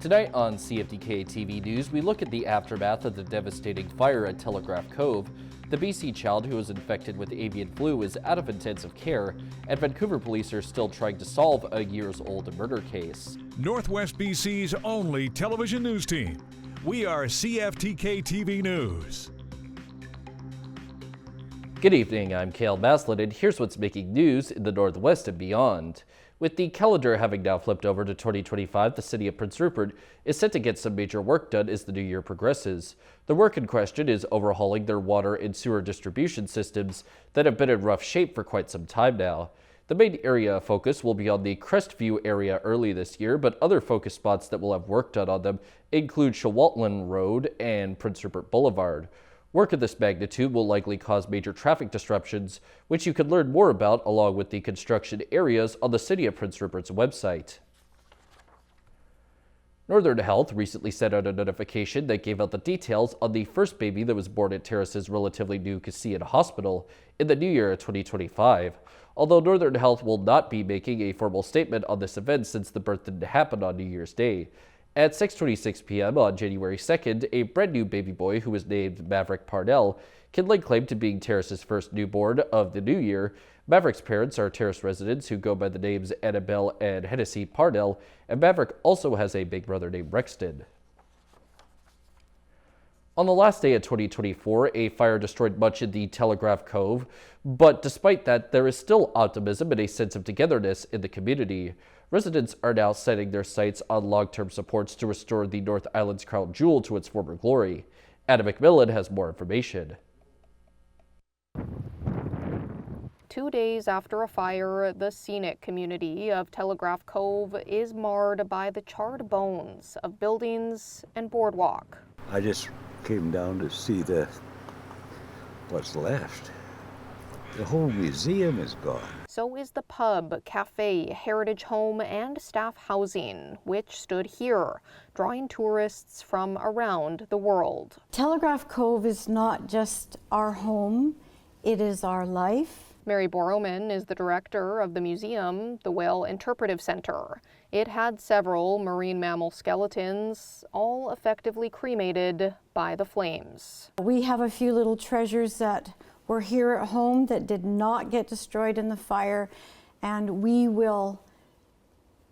Tonight on CFTK-TV News, we look at the aftermath of the devastating fire at Telegraph Cove. The BC child who was infected with avian flu is out of intensive care, and Vancouver police are still trying to solve a years-old murder case. Northwest BC's only television news team. We are CFTK-TV News. Good evening, I'm Cale Maslin, and here's what's making news in the Northwest and beyond. With the calendar having now flipped over to 2025, the city of Prince Rupert is set to get some major work done as the new year progresses. The work in question is overhauling their water and sewer distribution systems that have been in rough shape for quite some time now. The main area of focus will be on the Crestview area early this year, but other focus spots that will have work done on them include Shawaltland Road and Prince Rupert Boulevard. Work of this magnitude will likely cause major traffic disruptions, which you can learn more about along with the construction areas on the City of Prince Rupert's website. Northern Health recently sent out a notification that gave out the details on the first baby that was born at Terrace's relatively new Cassian Hospital in the new year of 2025. Although Northern Health will not be making a formal statement on this event since the birth didn't happen on New Year's Day. At 6:26 p.m. on January 2nd, a brand new baby boy who was named Maverick Parnell can lay claim to being Terrace's first newborn of the new year. Maverick's parents are Terrace residents who go by the names Annabelle and Hennessy Parnell, and Maverick also has a big brother named Rexton. On the last day of 2024, a fire destroyed much in the Telegraph Cove, but despite that, there is still optimism and a sense of togetherness in the community. Residents are now setting their sights on long-term supports to restore the North Island's crown jewel to its former glory. Adam McMillan has more information. 2 days after a fire, the scenic community of Telegraph Cove is marred by the charred bones of buildings and boardwalk. I just came down to see what's left. The whole museum is gone. So is the pub, cafe, heritage home, and staff housing, which stood here, drawing tourists from around the world. Telegraph Cove is not just our home, it is our life. Mary Boroman is the director of the museum, the Whale Interpretive Center. It had several marine mammal skeletons, all effectively cremated by the flames. We have a few little treasures that were here at home that did not get destroyed in the fire, and we will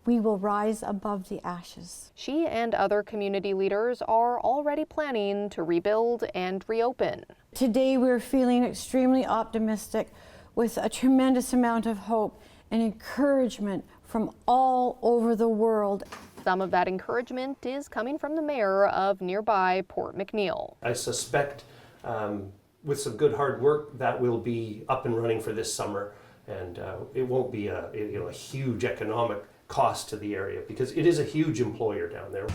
rise above the ashes. She and other community leaders are already planning to rebuild and reopen. Today we're feeling extremely optimistic with a tremendous amount of hope and encouragement from all over the world. Some of that encouragement is coming from the mayor of nearby Port McNeill. I suspect with some good hard work that will be up and running for this summer, and it won't be a huge economic cost to the area because it is a huge employer down there.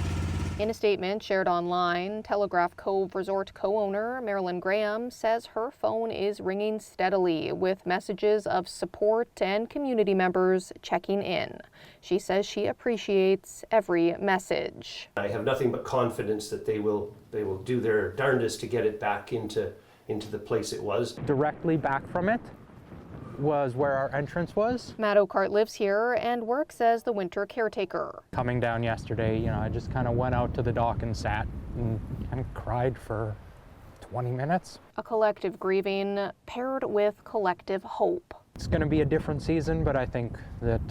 In a statement shared online, Telegraph Cove Resort co-owner Marilyn Graham says her phone is ringing steadily with messages of support and community members checking in. She says she appreciates every message. I have nothing but confidence that they will do their darndest to get it back into the place it was. Directly back from it was where our entrance was. Matt Oakart lives here and works as the winter caretaker. Coming down yesterday, I just kind of went out to the dock and sat and kind of cried for 20 minutes. A collective grieving paired with collective hope. It's going to be a different season, but I think that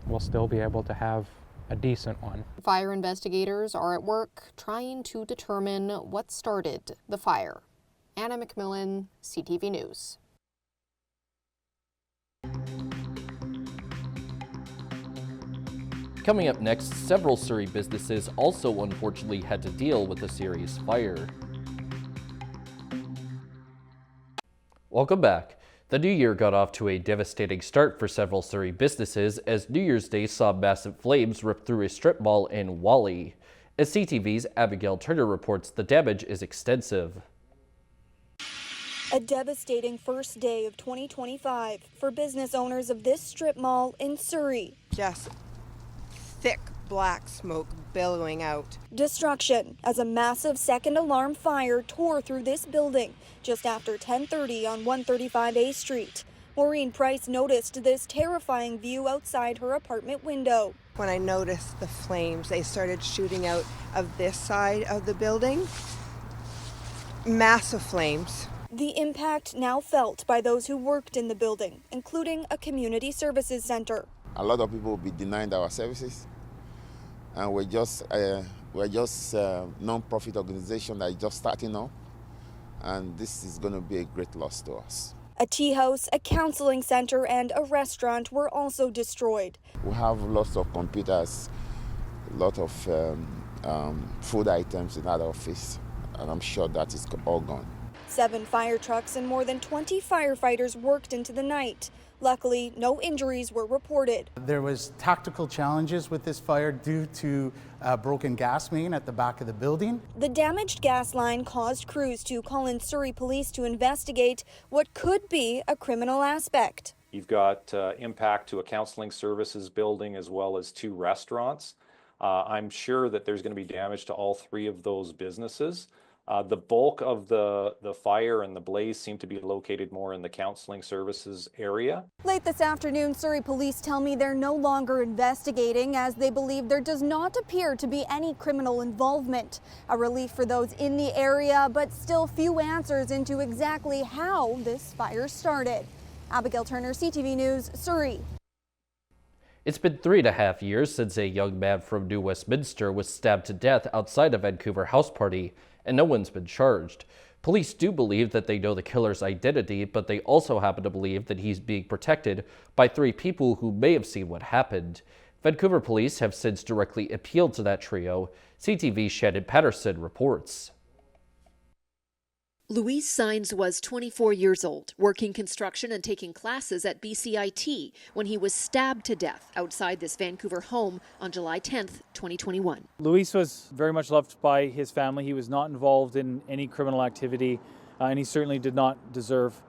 we'll still be able to have a decent one. Fire investigators are at work trying to determine what started the fire. Anna McMillan, CTV News. Coming up next, several Surrey businesses also unfortunately had to deal with a serious fire. Welcome back. The new year got off to a devastating start for several Surrey businesses as New Year's Day saw massive flames rip through a strip mall in Whalley. As CTV's Abigail Turner reports, the damage is extensive. A devastating first day of 2025 for business owners of this strip mall in Surrey. Just thick black smoke billowing out. Destruction as a massive second alarm fire tore through this building just after 10:30 on 135A Street. Maureen Price noticed this terrifying view outside her apartment window. When I noticed the flames, they started shooting out of this side of the building. Massive flames. The impact now felt by those who worked in the building, including a community services center. A lot of people will be denied our services, and we're just a non-profit organization that is just starting up, and this is going to be a great loss to us. A tea house, a counseling center, and a restaurant were also destroyed. We have lots of computers, a lot of food items in that office, and I'm sure that is all gone. 7 fire trucks and more than 20 firefighters worked into the night. Luckily, no injuries were reported. There was tactical challenges with this fire due to a broken gas main at the back of the building. The damaged gas line caused crews to call in Surrey police to investigate what could be a criminal aspect. You've got impact to a counseling services building as well as 2 restaurants. I'm sure that there's going to be damage to all 3 of those businesses. The bulk of the fire and the blaze seem to be located more in the counseling services area. Late this afternoon, Surrey police tell me they're no longer investigating as they believe there does not appear to be any criminal involvement. A relief for those in the area, but still few answers into exactly how this fire started. Abigail Turner, CTV News, Surrey. It's been 3.5 years since a young man from New Westminster was stabbed to death outside a Vancouver house party, and no one's been charged. Police do believe that they know the killer's identity, but they also happen to believe that he's being protected by 3 people who may have seen what happened. Vancouver police have since directly appealed to that trio. CTV's Shannon Patterson reports. Louise Sines was 24 years old, working construction and taking classes at BCIT when he was stabbed to death outside this Vancouver home on July 10th, 2021. Louise was very much loved by his family. He was not involved in any criminal activity, and he certainly did not deserve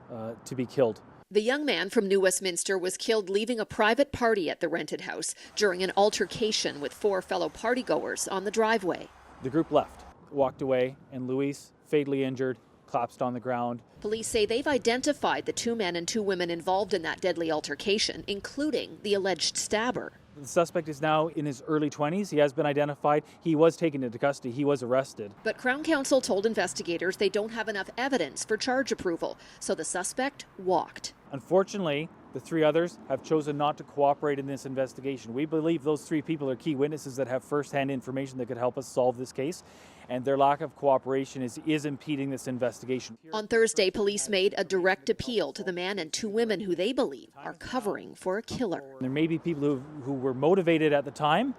to be killed. The young man from New Westminster was killed leaving a private party at the rented house during an altercation with 4 fellow partygoers on the driveway. The group left, walked away, and Louise, fatally injured, collapsed on the ground. Police say they've identified the 2 men and 2 women involved in that deadly altercation, including the alleged stabber. The suspect is now in his early 20s. He has been identified. He was taken into custody. He was arrested. But Crown Counsel told investigators they don't have enough evidence for charge approval, so the suspect walked. Unfortunately, the 3 others have chosen not to cooperate in this investigation. We believe those 3 people are key witnesses that have first-hand information that could help us solve this case, and their lack of cooperation is impeding this investigation. On Thursday, police made a direct appeal to the man and 2 women who they believe are covering for a killer. There may be people who were motivated at the time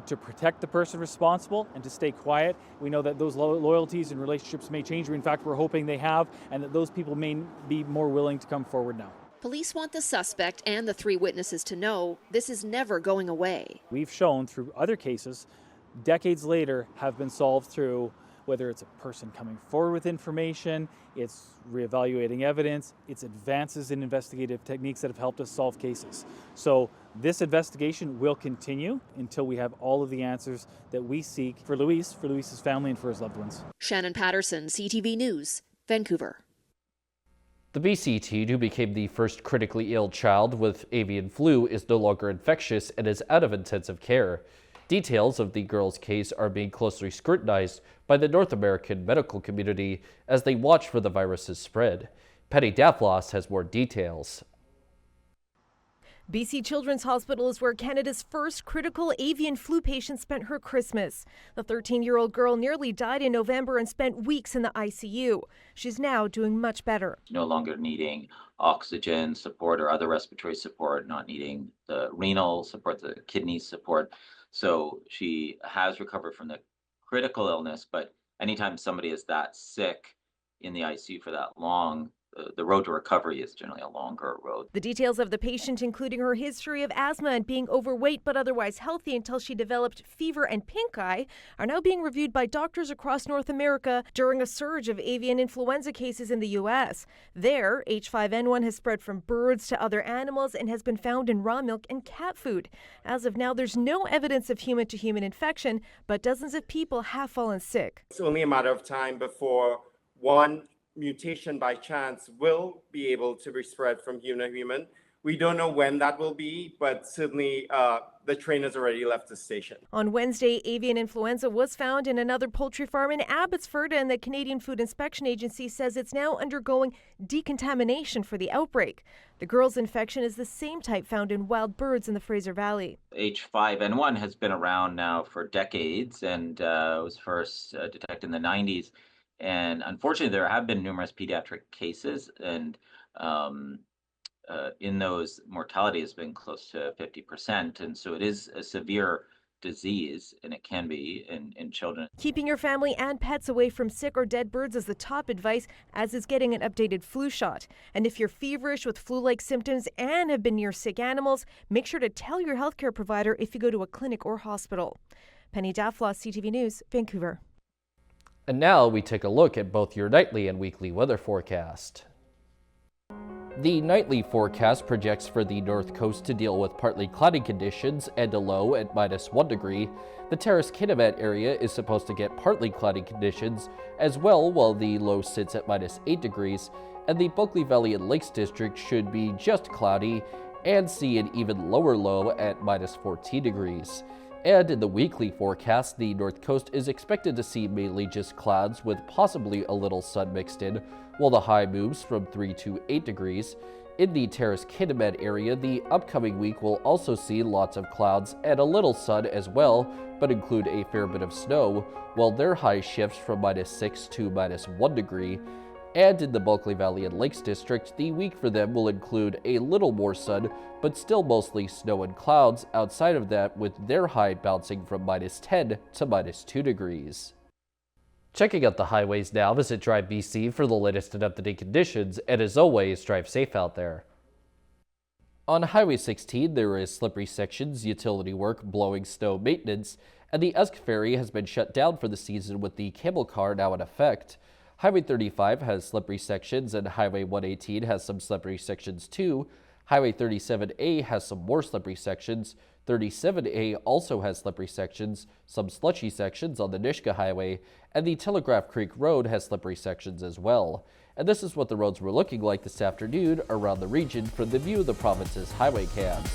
to protect the person responsible and to stay quiet. We know that those loyalties and relationships may change. In fact, we're hoping they have, and that those people may be more willing to come forward now. Police want the suspect and the 3 witnesses to know this is never going away. We've shown through other cases, decades later, have been solved through whether it's a person coming forward with information, it's reevaluating evidence, it's advances in investigative techniques that have helped us solve cases. So this investigation will continue until we have all of the answers that we seek for Louise, for Louise's family, and for his loved ones. Shannon Patterson, CTV News, Vancouver. The BC teen who became the first critically ill child with avian flu is no longer infectious and is out of intensive care. Details of the girl's case are being closely scrutinized by the North American medical community as they watch for the virus's spread. Penny Daflos has more details. BC Children's Hospital is where Canada's first critical avian flu patient spent her Christmas. The 13-year-old girl nearly died in November and spent weeks in the ICU. She's now doing much better. No longer needing oxygen support or other respiratory support, not needing the renal support, the kidney support. So she has recovered from the critical illness, but anytime somebody is that sick in the ICU for that long, the road to recovery is generally a longer road. The details of the patient, including her history of asthma and being overweight but otherwise healthy until she developed fever and pink eye, are now being reviewed by doctors across North America during a surge of avian influenza cases in the U.S. There, H5N1 has spread from birds to other animals and has been found in raw milk and cat food. As of now, there's no evidence of human-to-human infection, but dozens of people have fallen sick. It's only a matter of time before one mutation by chance will be able to be spread from human to human. We don't know when that will be, but certainly the train has already left the station. On Wednesday, avian influenza was found in another poultry farm in Abbotsford, and the Canadian Food Inspection Agency says it's now undergoing decontamination for the outbreak. The girl's infection is the same type found in wild birds in the Fraser Valley. H5N1 has been around now for decades and was first detected in the 90s. And unfortunately, there have been numerous pediatric cases, and in those, mortality has been close to 50%. And so it is a severe disease, and it can be in children. Keeping your family and pets away from sick or dead birds is the top advice, as is getting an updated flu shot. And if you're feverish with flu-like symptoms and have been near sick animals, make sure to tell your healthcare provider if you go to a clinic or hospital. Penny Daflos, CTV News, Vancouver. And now we take a look at both your nightly and weekly weather forecast. The nightly forecast projects for the north coast to deal with partly cloudy conditions and a low at -1 degree. The Terrace-Kitimat area is supposed to get partly cloudy conditions as well, while the low sits at -8 degrees, and the Bulkley Valley and Lakes district should be just cloudy and see an even lower low at -14 degrees. And in the weekly forecast, the north coast is expected to see mainly just clouds with possibly a little sun mixed in, while the high moves from 3 to 8 degrees. In the Terrace-Kitimat area, the upcoming week will also see lots of clouds and a little sun as well, but include a fair bit of snow, while their high shifts from -6 to -1 degree. And in the Bulkley Valley and Lakes district, the week for them will include a little more sun, but still mostly snow and clouds outside of that, with their high bouncing from -10 to -2 degrees. Checking out the highways now, visit Drive BC for the latest and up-to-date conditions, and as always, drive safe out there. On Highway 16, there is slippery sections, utility work, blowing snow maintenance, and the Esk Ferry has been shut down for the season with the cable car now in effect. Highway 35 has slippery sections, and Highway 118 has some slippery sections too. Highway 37A has some more slippery sections. 37A also has slippery sections, some slushy sections on the Nishka Highway, and the Telegraph Creek Road has slippery sections as well. And this is what the roads were looking like this afternoon around the region from the View of the Province's highway cams.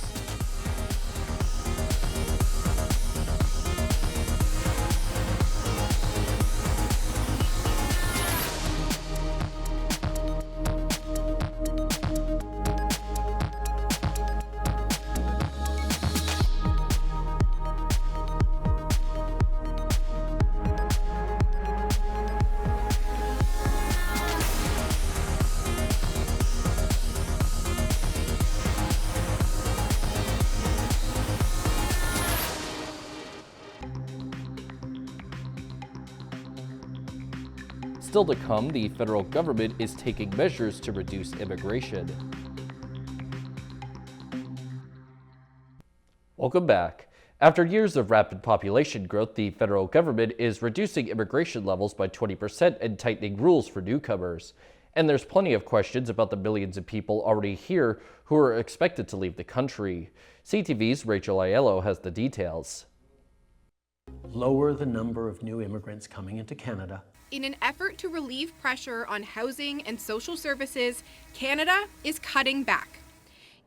Still to come, the federal government is taking measures to reduce immigration. Welcome back. After years of rapid population growth, the federal government is reducing immigration levels by 20% and tightening rules for newcomers. And there's plenty of questions about the millions of people already here who are expected to leave the country. CTV's Rachel Aiello has the details. Lower the number of new immigrants coming into Canada. In an effort to relieve pressure on housing and social services, Canada is cutting back.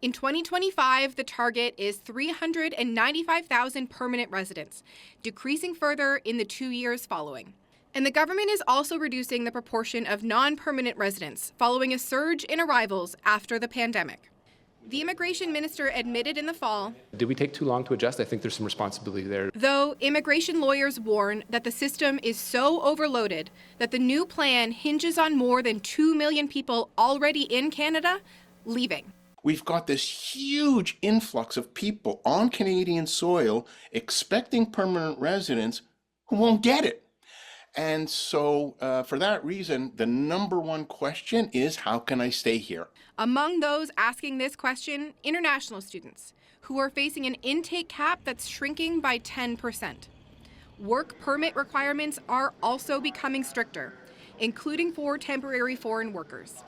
In 2025, the target is 395,000 permanent residents, decreasing further in the 2 years following. And the government is also reducing the proportion of non-permanent residents following a surge in arrivals after the pandemic. The immigration minister admitted in the fall, did we take too long to adjust? I think there's some responsibility there. Though immigration lawyers warn that the system is so overloaded that the new plan hinges on more than 2 million people already in Canada leaving. We've got this huge influx of people on Canadian soil expecting permanent residence who won't get it. And so for that reason, the number one question is, how can I stay here? Among those asking this question, international students who are facing an intake cap that's shrinking by 10%. Work permit requirements are also becoming stricter, including for temporary foreign workers.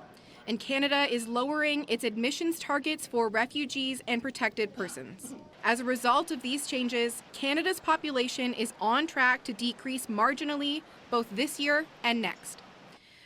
And Canada is lowering its admissions targets for refugees and protected persons. As a result of these changes, Canada's population is on track to decrease marginally both this year and next.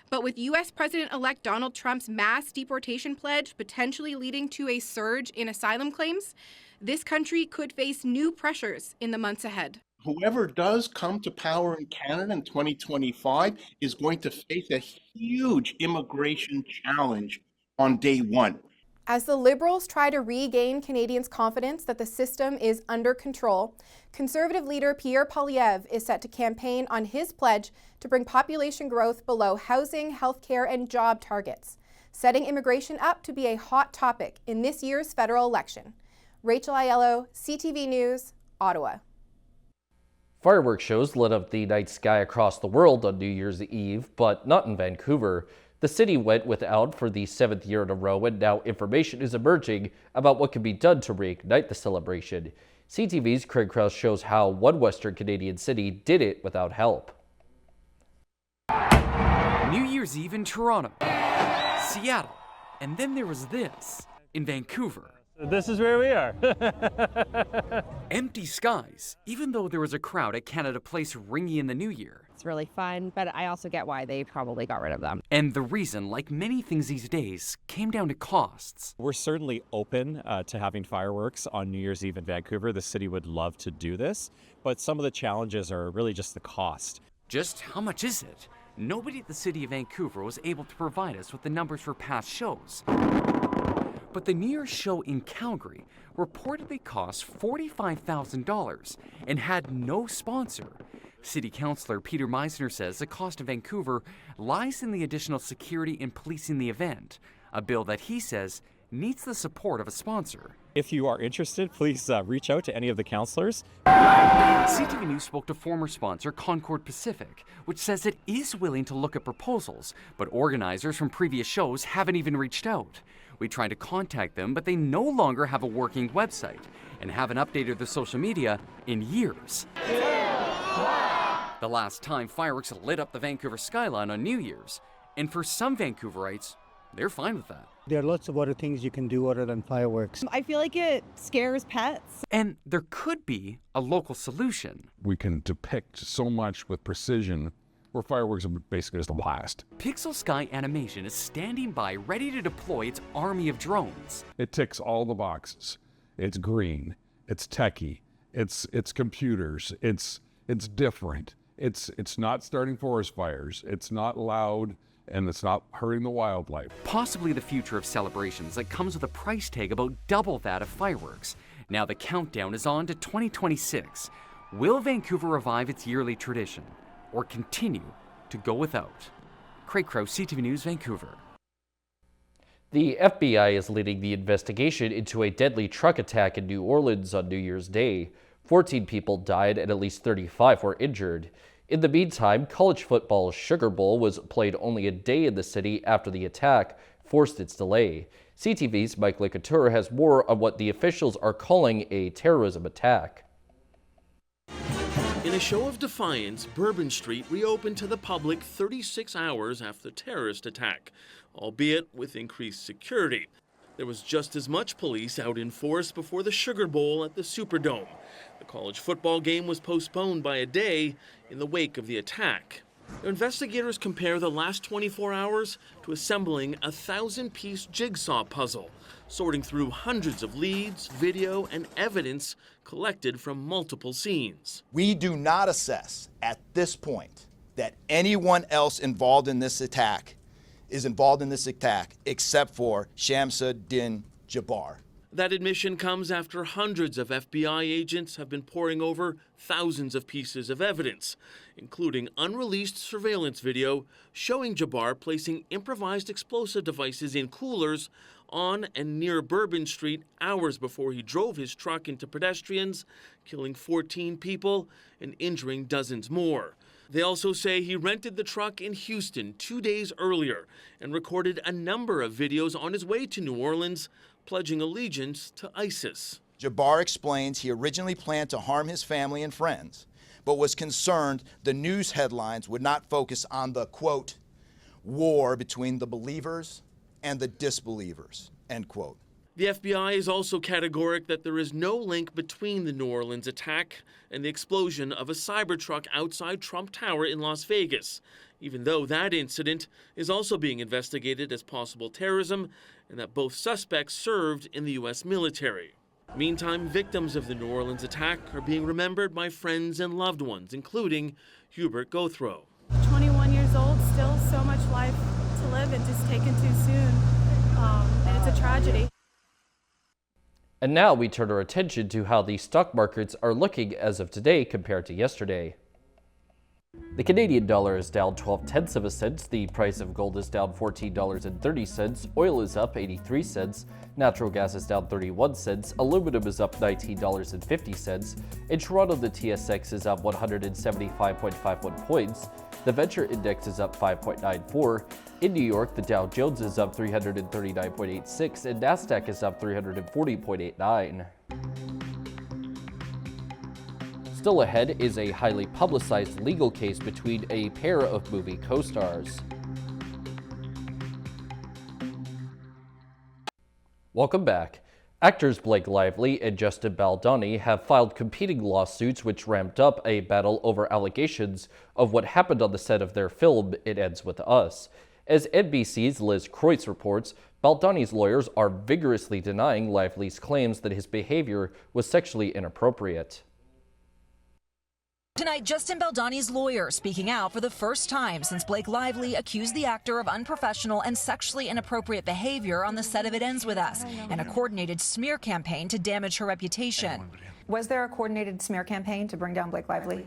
But with U.S. President-elect Donald Trump's mass deportation pledge potentially leading to a surge in asylum claims, this country could face new pressures in the months ahead. Whoever does come to power in Canada in 2025 is going to face a huge immigration challenge on day one. As the Liberals try to regain Canadians' confidence that the system is under control, Conservative leader Pierre Poilievre is set to campaign on his pledge to bring population growth below housing, healthcare, and job targets, setting immigration up to be a hot topic in this year's federal election. Rachel Aiello, CTV News, Ottawa. Fireworks shows lit up the night sky across the world on New Year's Eve, but not in Vancouver. The city went without for the 7th year in a row, and now information is emerging about what can be done to reignite the celebration. CTV's Craig Krause shows how one Western Canadian city did it without help. New Year's Eve in Toronto, Seattle, and then there was this in Vancouver. This is where we are. Empty skies, even though there was a crowd at Canada Place ringing in the new year. It's really fun, but I also get why they probably got rid of them. And the reason, like many things these days, came down to costs. We're certainly open to having fireworks on New Year's Eve in Vancouver. The city would love to do this, but some of the challenges are really just the cost. Just how much is it? Nobody at the city of Vancouver was able to provide us with the numbers for past shows. But the New Year's show in Calgary reportedly cost $45,000 and had no sponsor. City Councillor Peter Meisner says the cost of Vancouver lies in the additional security and policing the event, a bill that he says needs the support of a sponsor. If you are interested, please reach out to any of the councillors. CTV News spoke to former sponsor Concord Pacific, which says it is willing to look at proposals, but organizers from previous shows haven't even reached out. We tried to contact them, but they no longer have a working website and haven't updated their social media in years. The last time fireworks lit up the Vancouver skyline on New Year's, and for some Vancouverites, they're fine with that. There are lots of other things you can do other than fireworks. I feel like it scares pets. And there could be a local solution. We can depict so much with precision where fireworks are basically just a blast. Pixel Sky Animation is standing by ready to deploy its army of drones. It ticks all the boxes. It's green, it's techie, it's computers, it's different. It's not starting forest fires, it's not loud, and it's not hurting the wildlife. Possibly the future of celebrations that comes with a price tag about double that of fireworks. Now the countdown is on to 2026. Will Vancouver revive its yearly tradition or continue to go without? Craig Krause, CTV News, Vancouver. The FBI is leading the investigation into a deadly truck attack in New Orleans on New Year's Day. 14 people died and at least 35 were injured. In the meantime, college football's Sugar Bowl was played only a day in the city after the attack forced its delay. CTV's Mike Licouture has more on what the officials are calling a terrorism attack. In a show of defiance, Bourbon Street reopened to the public 36 hours after the terrorist attack, albeit with increased security. There was just as much police out in force before the Sugar Bowl at the Superdome. The college football game was postponed by a day in the wake of the attack. Investigators compare the last 24 hours to assembling a 1,000-piece jigsaw puzzle, sorting through hundreds of leads, video, and evidence collected from multiple scenes. We do not assess at this point that anyone else involved in this attack is involved in this attack except for Shamsuddin Jabbar. That admission comes after hundreds of FBI agents have been poring over thousands of pieces of evidence, including unreleased surveillance video showing Jabbar placing improvised explosive devices in coolers on and near Bourbon Street hours before he drove his truck into pedestrians, killing 14 people and injuring dozens more. They also say he rented the truck in Houston 2 days earlier and recorded a number of videos on his way to New Orleans, pledging allegiance to ISIS. Jabbar explains he originally planned to harm his family and friends, but was concerned the news headlines would not focus on the, quote, war between the believers and the disbelievers, end quote. The FBI is also categoric that there is no link between the New Orleans attack and the explosion of a Cybertruck outside Trump Tower in Las Vegas, even though that incident is also being investigated as possible terrorism and that both suspects served in the U.S. military. Meantime, victims of the New Orleans attack are being remembered by friends and loved ones, including Hubert Gothrow. 21 years old, still so much life to live and just taken too soon, and it's a tragedy. And now we turn our attention to how the stock markets are looking as of today compared to yesterday. The Canadian dollar is down 0.12 of a cent, the price of gold is down $14.30, oil is up 83 cents, natural gas is down 31 cents, aluminum is up $19.50, in Toronto the TSX is up 175.51 points, the Venture Index is up 5.94, in New York the Dow Jones is up 339.86, and Nasdaq is up 340.89. Still ahead is a highly publicized legal case between a pair of movie co-stars. Welcome back. Actors Blake Lively and Justin Baldoni have filed competing lawsuits which ramped up a battle over allegations of what happened on the set of their film It Ends With Us. As NBC's Liz Kreutz reports, Baldoni's lawyers are vigorously denying Lively's claims that his behavior was sexually inappropriate. Tonight, Justin Baldoni's lawyer speaking out for the first time since Blake Lively accused the actor of unprofessional and sexually inappropriate behavior on the set of It Ends With Us and a coordinated smear campaign to damage her reputation. Was there a coordinated smear campaign to bring down Blake Lively?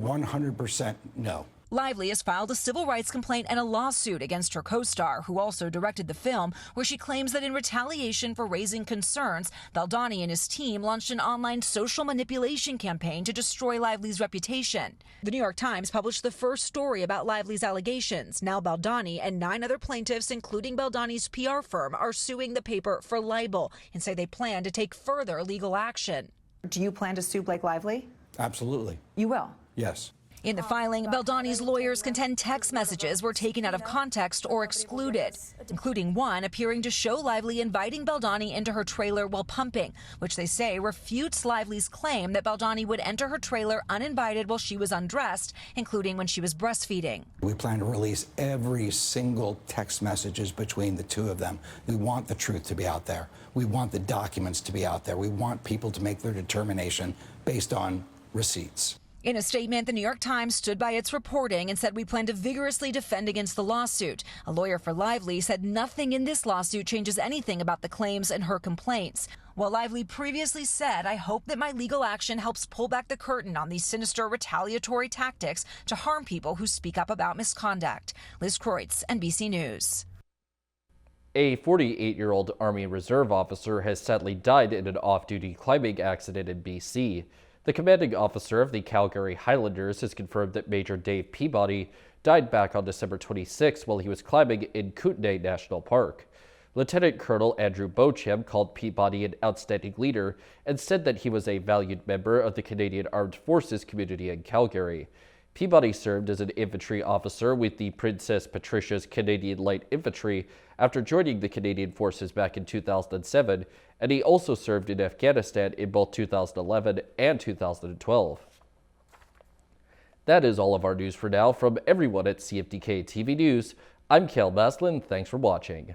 100% no. Lively has filed a civil rights complaint and a lawsuit against her co-star, who also directed the film, where she claims that in retaliation for raising concerns, Baldoni and his team launched an online social manipulation campaign to destroy Lively's reputation. The New York Times published the first story about Lively's allegations. Now Baldoni and 9 other plaintiffs, including Baldoni's PR firm, are suing the paper for libel and say they plan to take further legal action. Do you plan to sue Blake Lively? Absolutely. You will? Yes. In the filing, Baldoni's lawyers contend text messages were taken out of context or excluded, including one appearing to show Lively inviting Baldoni into her trailer while pumping, which they say refutes Lively's claim that Baldoni would enter her trailer uninvited while she was undressed, including when she was breastfeeding. We plan to release every single text messages between the two of them. We want the truth to be out there. We want the documents to be out there. We want people to make their determination based on receipts. In a statement, the New York Times stood by its reporting and said we plan to vigorously defend against the lawsuit. A lawyer for Lively said nothing in this lawsuit changes anything about the claims and her complaints. While Lively previously said, I hope that my legal action helps pull back the curtain on these sinister retaliatory tactics to harm people who speak up about misconduct. Liz Kreutz, NBC News. A 48-year-old Army Reserve officer has sadly died in an off-duty climbing accident in BC. The commanding officer of the Calgary Highlanders has confirmed that Major Dave Peabody died back on December 26 while he was climbing in Kootenay National Park. Lieutenant Colonel Andrew Beauchamp called Peabody an outstanding leader and said that he was a valued member of the Canadian Armed Forces community in Calgary. Peabody served as an infantry officer with the Princess Patricia's Canadian Light Infantry after joining the Canadian Forces back in 2007, and he also served in Afghanistan in both 2011 and 2012. That is all of our news for now. From everyone at CFTK-TV News, I'm Cale Maslin. Thanks for watching.